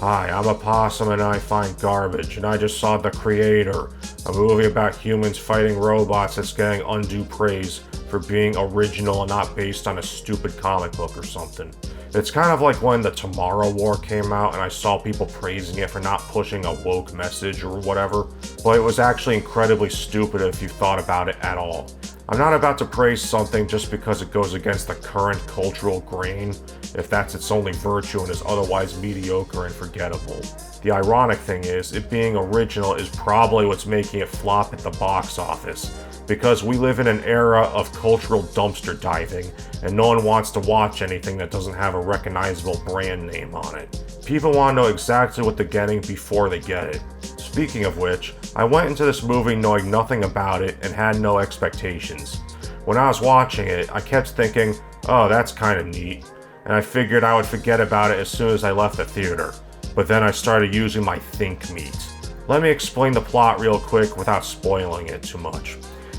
Hi, I'm a possum and I find garbage, and I just saw The Creator, a movie about humans fighting robots that's getting undue praise for being original and not based on a stupid comic book or something. It's kind of like when the Tomorrow War came out and I saw people praising it for not pushing a woke message or whatever, but it was actually incredibly stupid if you thought about it at all. I'm not about to praise something just because it goes against the current cultural grain, if that's its only virtue and is otherwise mediocre and forgettable. The ironic thing is, it being original is probably what's making it flop at the box office, because we live in an era of cultural dumpster diving, and no one wants to watch anything that doesn't have a recognizable brand name on it. People want to know exactly what they're getting before they get it. Speaking of which, I went into this movie knowing nothing about it and had no expectations. When I was watching it, I kept thinking, oh, that's kinda neat, and I figured I would forget about it as soon as I left the theater. But then I started using my think meat. Let me explain the plot real quick without spoiling it too much.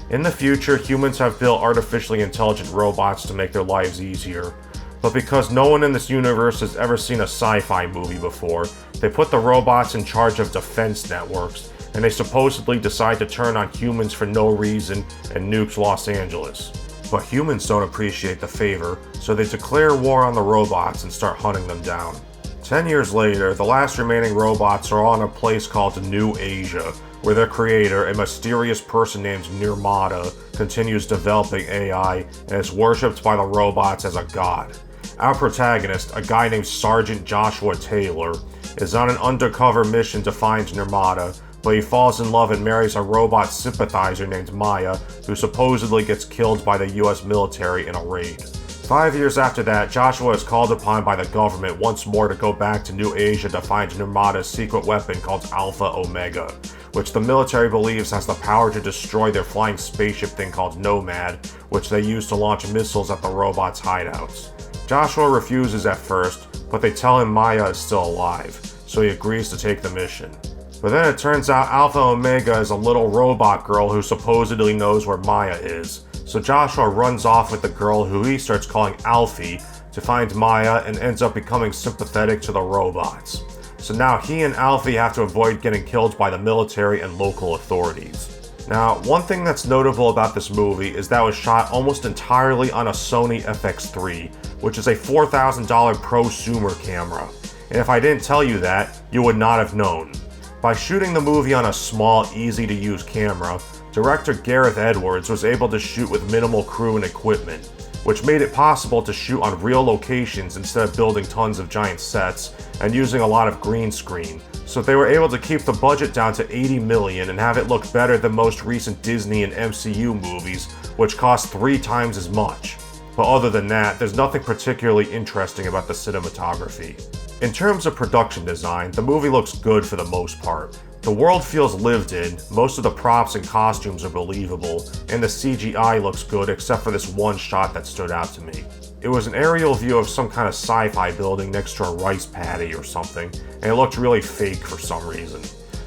In the future, humans have built artificially intelligent robots to make their lives easier, but because no one in this universe has ever seen a sci-fi movie before, they put the robots in charge of defense networks, and they supposedly decide to turn on humans for no reason and nuke Los Angeles. But humans don't appreciate the favor, so they declare war on the robots and start hunting them down. 10 years later, the last remaining robots are on a place called New Asia, where their creator, a mysterious person named Nirmata, continues developing AI and is worshipped by the robots as a god. Our protagonist, a guy named Sergeant Joshua Taylor, is on an undercover mission to find Nirmata, but he falls in love and marries a robot sympathizer named Maya, who supposedly gets killed by the US military in a raid. 5 years after that, Joshua is called upon by the government once more to go back to New Asia to find Nirmata's secret weapon called Alpha Omega, which the military believes has the power to destroy their flying spaceship thing called Nomad, which they use to launch missiles at the robots' hideouts. Joshua refuses at first, but they tell him Maya is still alive, so he agrees to take the mission. But then it turns out Alpha Omega is a little robot girl who supposedly knows where Maya is, so Joshua runs off with the girl who he starts calling Alfie to find Maya and ends up becoming sympathetic to the robots. So now he and Alfie have to avoid getting killed by the military and local authorities. Now, one thing that's notable about this movie is that it was shot almost entirely on a Sony FX3, which is a $4,000 prosumer camera. And if I didn't tell you that, you would not have known. By shooting the movie on a small, easy-to-use camera, director Gareth Edwards was able to shoot with minimal crew and equipment, which made it possible to shoot on real locations instead of building tons of giant sets and using a lot of green screen. So they were able to keep the budget down to $80 million and have it look better than most recent Disney and MCU movies, which cost 3 times as much. But other than that, there's nothing particularly interesting about the cinematography. In terms of production design, the movie looks good for the most part. The world feels lived in, most of the props and costumes are believable, and the CGI looks good except for this one shot that stood out to me. It was an aerial view of some kind of sci-fi building next to a rice paddy or something, and it looked really fake for some reason.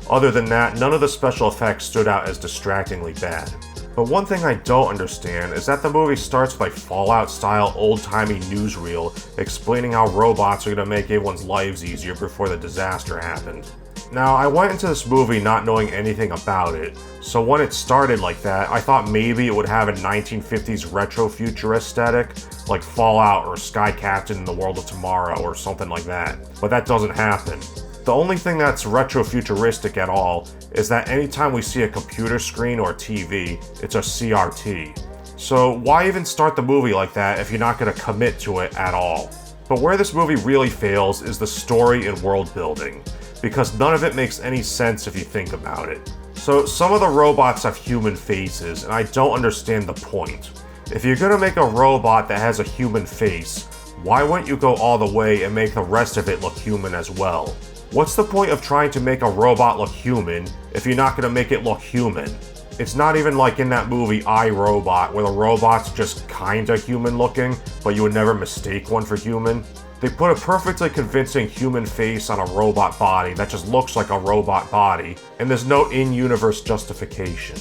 Other than that, none of the special effects stood out as distractingly bad. But one thing I don't understand is that the movie starts with a Fallout-style old-timey newsreel explaining how robots are going to make everyone's lives easier before the disaster happened. Now, I went into this movie not knowing anything about it, so when it started like that, I thought maybe it would have a 1950s retro-future aesthetic, like Fallout or Sky Captain in the World of Tomorrow or something like that, but that doesn't happen. The only thing that's retro-futuristic at all is that anytime we see a computer screen or TV, it's a CRT. So why even start the movie like that if you're not going to commit to it at all? But where this movie really fails is the story and world building, because none of it makes any sense if you think about it. So some of the robots have human faces, and I don't understand the point. If you're gonna make a robot that has a human face, why wouldn't you go all the way and make the rest of it look human as well? What's the point of trying to make a robot look human if you're not gonna make it look human? It's not even like in that movie I, Robot, where the robot's just kinda human looking, but you would never mistake one for human. They put a perfectly convincing human face on a robot body that just looks like a robot body, and there's no in-universe justification.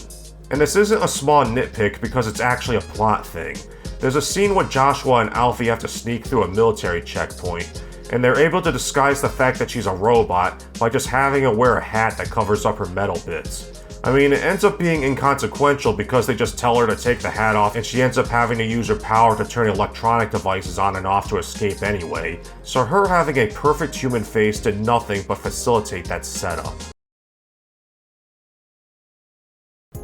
And this isn't a small nitpick because it's actually a plot thing. There's a scene where Joshua and Alfie have to sneak through a military checkpoint, and they're able to disguise the fact that she's a robot by just having her wear a hat that covers up her metal bits. I mean, it ends up being inconsequential because they just tell her to take the hat off and she ends up having to use her power to turn electronic devices on and off to escape anyway, so her having a perfect human face did nothing but facilitate that setup.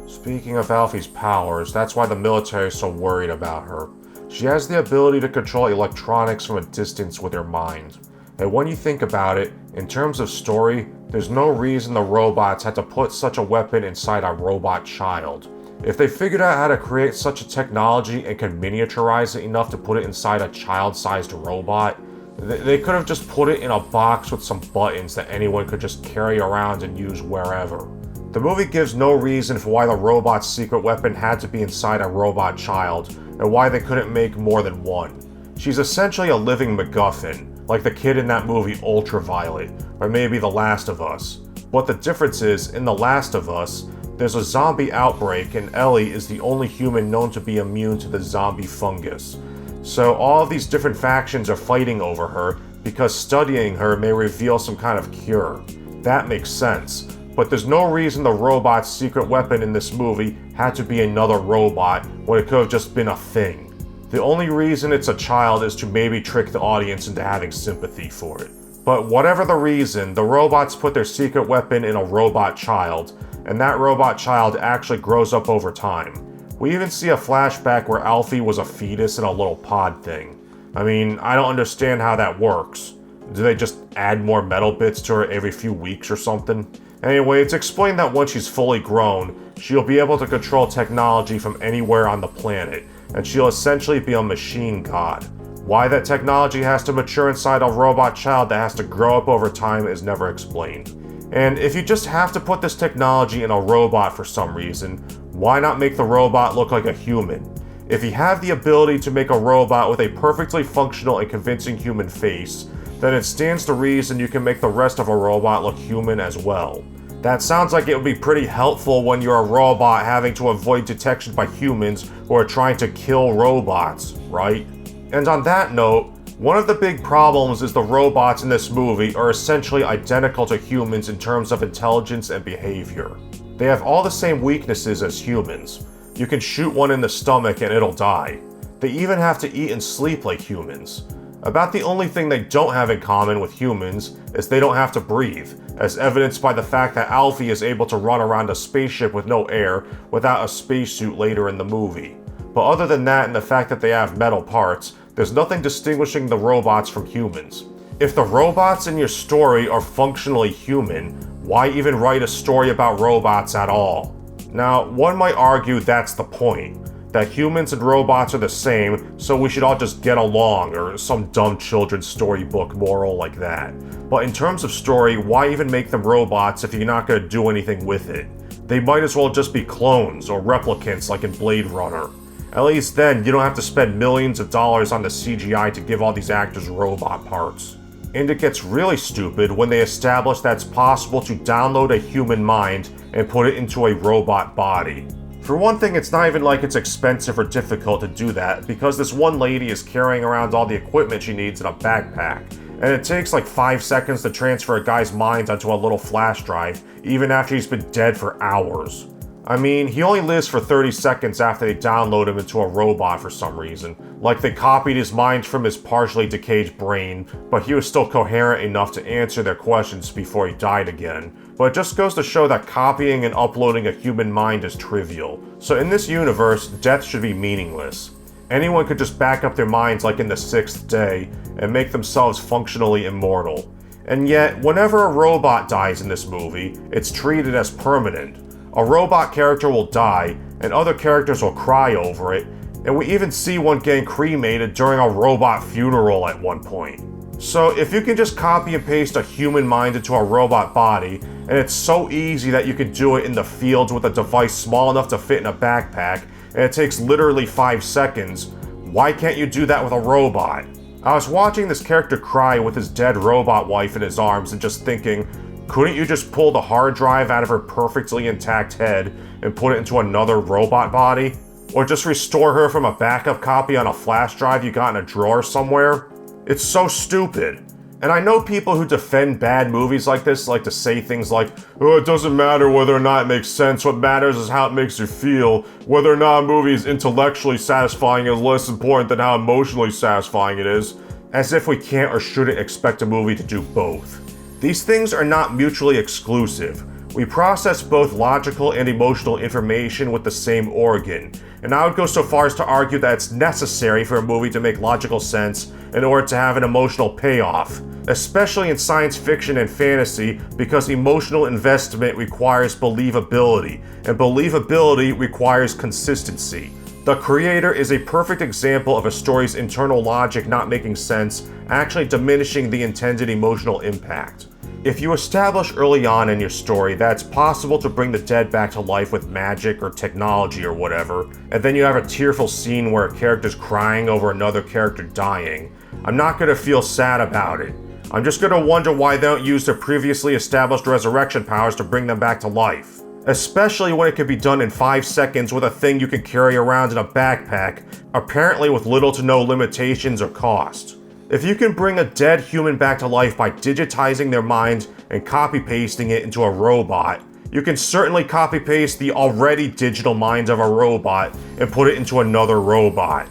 Speaking of Alfie's powers, that's why the military is so worried about her. She has the ability to control electronics from a distance with her mind. And when you think about it, in terms of story, there's no reason the robots had to put such a weapon inside a robot child. If they figured out how to create such a technology and could miniaturize it enough to put it inside a child-sized robot, they could have just put it in a box with some buttons that anyone could just carry around and use wherever. The movie gives no reason for why the robot's secret weapon had to be inside a robot child, and why they couldn't make more than one. She's essentially a living MacGuffin, like the kid in that movie Ultraviolet, or maybe The Last of Us. But the difference is, in The Last of Us, there's a zombie outbreak and Ellie is the only human known to be immune to the zombie fungus. So all of these different factions are fighting over her because studying her may reveal some kind of cure. That makes sense, but there's no reason the robot's secret weapon in this movie had to be another robot when it could have just been a thing. The only reason it's a child is to maybe trick the audience into having sympathy for it. But whatever the reason, the robots put their secret weapon in a robot child, and that robot child actually grows up over time. We even see a flashback where Alfie was a fetus in a little pod thing. I mean, I don't understand how that works. Do they just add more metal bits to her every few weeks or something? Anyway, it's explained that once she's fully grown, she'll be able to control technology from anywhere on the planet, and she'll essentially be a machine god. Why that technology has to mature inside a robot child that has to grow up over time is never explained. And if you just have to put this technology in a robot for some reason, why not make the robot look like a human? If you have the ability to make a robot with a perfectly functional and convincing human face, then it stands to reason you can make the rest of a robot look human as well. That sounds like it would be pretty helpful when you're a robot having to avoid detection by humans who are trying to kill robots, right? And on that note, one of the big problems is the robots in this movie are essentially identical to humans in terms of intelligence and behavior. They have all the same weaknesses as humans. You can shoot one in the stomach and it'll die. They even have to eat and sleep like humans. About the only thing they don't have in common with humans is they don't have to breathe, as evidenced by the fact that Alfie is able to run around a spaceship with no air without a spacesuit later in the movie. But other than that and the fact that they have metal parts, there's nothing distinguishing the robots from humans. If the robots in your story are functionally human, why even write a story about robots at all? Now, one might argue that's the point, that humans and robots are the same, so we should all just get along, or some dumb children's storybook moral like that. But in terms of story, why even make them robots if you're not going to do anything with it? They might as well just be clones or replicants like in Blade Runner. At least then, you don't have to spend millions of dollars on the CGI to give all these actors robot parts. And it gets really stupid when they establish that it's possible to download a human mind and put it into a robot body. For one thing, it's not even like it's expensive or difficult to do that, because this one lady is carrying around all the equipment she needs in a backpack, and it takes like 5 seconds to transfer a guy's mind onto a little flash drive, even after he's been dead for hours. I mean, he only lives for 30 seconds after they download him into a robot for some reason. Like they copied his mind from his partially decayed brain, but he was still coherent enough to answer their questions before he died again. But it just goes to show that copying and uploading a human mind is trivial. So in this universe, death should be meaningless. Anyone could just back up their minds like in The Sixth Day and make themselves functionally immortal. And yet, whenever a robot dies in this movie, it's treated as permanent. A robot character will die, and other characters will cry over it, and we even see one getting cremated during a robot funeral at one point. So if you can just copy and paste a human mind into a robot body, and it's so easy that you can do it in the fields with a device small enough to fit in a backpack, and it takes literally 5 seconds, why can't you do that with a robot? I was watching this character cry with his dead robot wife in his arms and just thinking, couldn't you just pull the hard drive out of her perfectly intact head and put it into another robot body? Or just restore her from a backup copy on a flash drive you got in a drawer somewhere? It's so stupid. And I know people who defend bad movies like this like to say things like, oh, it doesn't matter whether or not it makes sense, what matters is how it makes you feel. Whether or not a movie is intellectually satisfying is less important than how emotionally satisfying it is. As if we can't or shouldn't expect a movie to do both. These things are not mutually exclusive. We process both logical and emotional information with the same organ, and I would go so far as to argue that it's necessary for a movie to make logical sense in order to have an emotional payoff, especially in science fiction and fantasy, because emotional investment requires believability, and believability requires consistency. The Creator is a perfect example of a story's internal logic not making sense, actually diminishing the intended emotional impact. If you establish early on in your story that it's possible to bring the dead back to life with magic or technology or whatever, and then you have a tearful scene where a character's crying over another character dying, I'm not gonna feel sad about it. I'm just gonna wonder why they don't use their previously established resurrection powers to bring them back to life. Especially when it can be done in 5 seconds with a thing you can carry around in a backpack, apparently with little to no limitations or cost. If you can bring a dead human back to life by digitizing their mind and copy-pasting it into a robot, you can certainly copy-paste the already digital mind of a robot and put it into another robot.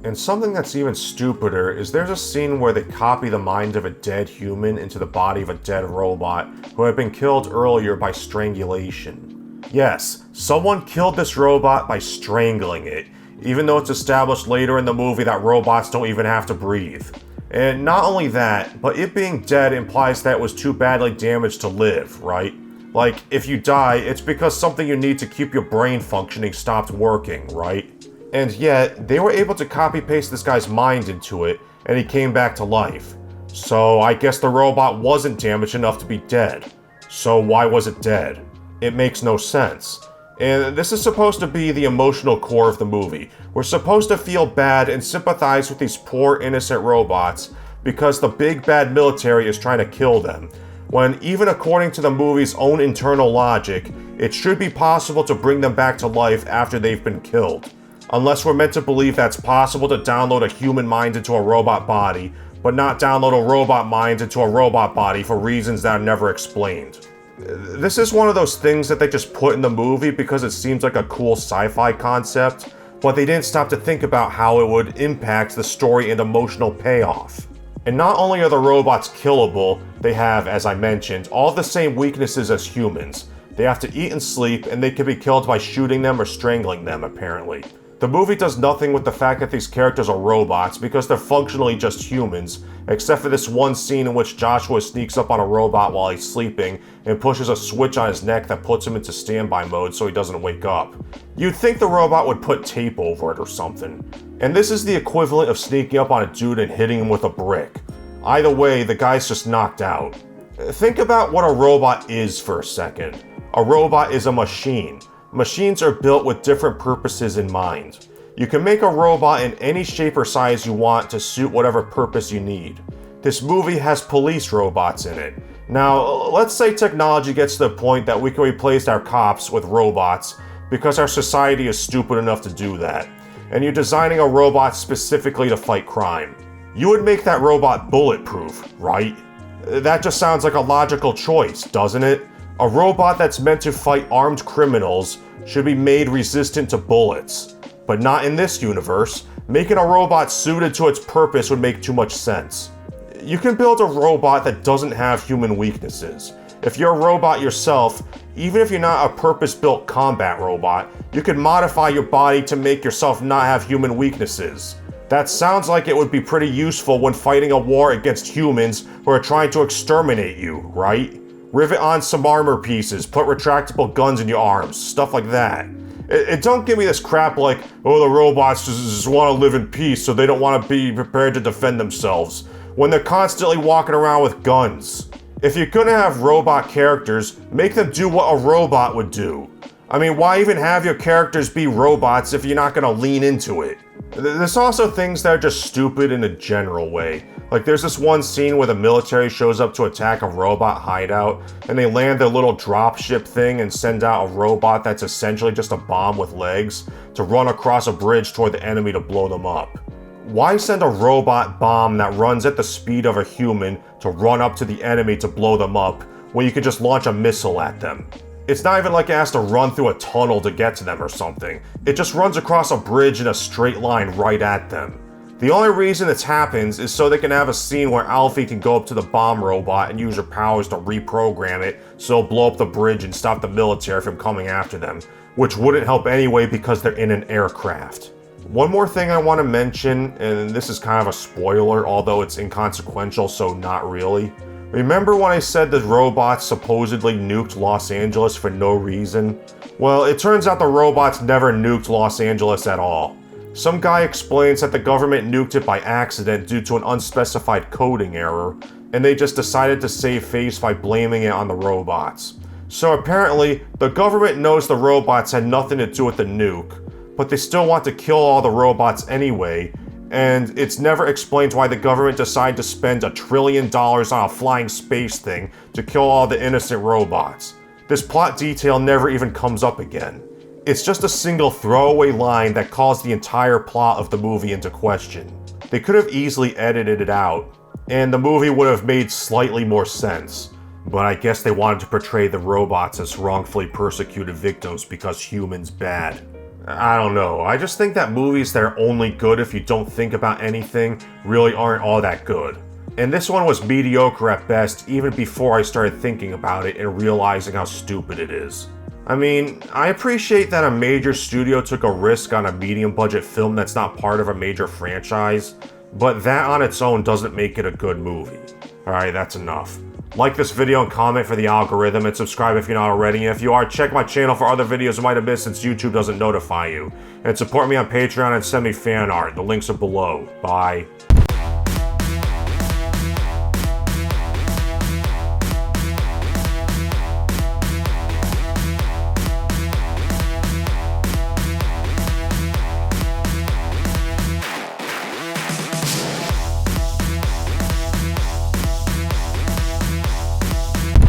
And something that's even stupider is there's a scene where they copy the mind of a dead human into the body of a dead robot who had been killed earlier by strangulation. Yes, someone killed this robot by strangling it, even though it's established later in the movie that robots don't even have to breathe. And not only that, but it being dead implies that it was too badly damaged to live, right? Like, if you die, it's because something you need to keep your brain functioning stopped working, right? And yet, they were able to copy-paste this guy's mind into it, and he came back to life. So I guess the robot wasn't damaged enough to be dead. So why was it dead? It makes no sense. And this is supposed to be the emotional core of the movie. We're supposed to feel bad and sympathize with these poor innocent robots because the big bad military is trying to kill them, when even according to the movie's own internal logic, it should be possible to bring them back to life after they've been killed. Unless we're meant to believe that it's possible to download a human mind into a robot body, but not download a robot mind into a robot body for reasons that are never explained. This is one of those things that they just put in the movie because it seems like a cool sci-fi concept, but they didn't stop to think about how it would impact the story and emotional payoff. And not only are the robots killable, they have, as I mentioned, all the same weaknesses as humans. They have to eat and sleep, and they can be killed by shooting them or strangling them, apparently. The movie does nothing with the fact that these characters are robots because they're functionally just humans, except for this one scene in which Joshua sneaks up on a robot while he's sleeping and pushes a switch on his neck that puts him into standby mode so he doesn't wake up. You'd think the robot would put tape over it or something. And this is the equivalent of sneaking up on a dude and hitting him with a brick. Either way, the guy's just knocked out. Think about what a robot is for a second. A robot is a machine. Machines are built with different purposes in mind. You can make a robot in any shape or size you want to suit whatever purpose you need. This movie has police robots in it. Now, let's say technology gets to the point that we can replace our cops with robots because our society is stupid enough to do that, and you're designing a robot specifically to fight crime. You would make that robot bulletproof, right? That just sounds like a logical choice, doesn't it? A robot that's meant to fight armed criminals should be made resistant to bullets. But not in this universe. Making a robot suited to its purpose would make too much sense. You can build a robot that doesn't have human weaknesses. If you're a robot yourself, even if you're not a purpose-built combat robot, you can modify your body to make yourself not have human weaknesses. That sounds like it would be pretty useful when fighting a war against humans who are trying to exterminate you, right? Rivet on some armor pieces, put retractable guns in your arms, stuff like that. And don't give me this crap like, oh, the robots just want to live in peace so they don't want to be prepared to defend themselves, when they're constantly walking around with guns. If you're gonna have robot characters, make them do what a robot would do. I mean, why even have your characters be robots if you're not gonna lean into it? There's also things that are just stupid in a general way. Like there's this one scene where the military shows up to attack a robot hideout, and they land their little dropship thing and send out a robot that's essentially just a bomb with legs to run across a bridge toward the enemy to blow them up. Why send a robot bomb that runs at the speed of a human to run up to the enemy to blow them up when you could just launch a missile at them? It's not even like it has to run through a tunnel to get to them or something. It just runs across a bridge in a straight line right at them. The only reason this happens is so they can have a scene where Alfie can go up to the bomb robot and use her powers to reprogram it so it'll blow up the bridge and stop the military from coming after them, which wouldn't help anyway because they're in an aircraft. One more thing I want to mention, and this is kind of a spoiler, although it's inconsequential, so not really. Remember when I said the robots supposedly nuked Los Angeles for no reason? Well, it turns out the robots never nuked Los Angeles at all. Some guy explains that the government nuked it by accident due to an unspecified coding error, and they just decided to save face by blaming it on the robots. So apparently, the government knows the robots had nothing to do with the nuke, but they still want to kill all the robots anyway, and it's never explained why the government decided to spend $1 trillion on a flying space thing to kill all the innocent robots. This plot detail never even comes up again. It's just a single throwaway line that calls the entire plot of the movie into question. They could have easily edited it out, and the movie would have made slightly more sense. But I guess they wanted to portray the robots as wrongfully persecuted victims because humans bad. I don't know, I just think that movies that are only good if you don't think about anything really aren't all that good. And this one was mediocre at best even before I started thinking about it and realizing how stupid it is. I mean, I appreciate that a major studio took a risk on a medium budget film that's not part of a major franchise, but that on its own doesn't make it a good movie. Alright, that's enough. Like this video and comment for the algorithm, and subscribe if you're not already. And if you are, check my channel for other videos you might have missed since YouTube doesn't notify you. And support me on Patreon and send me fan art. The links are below. Bye.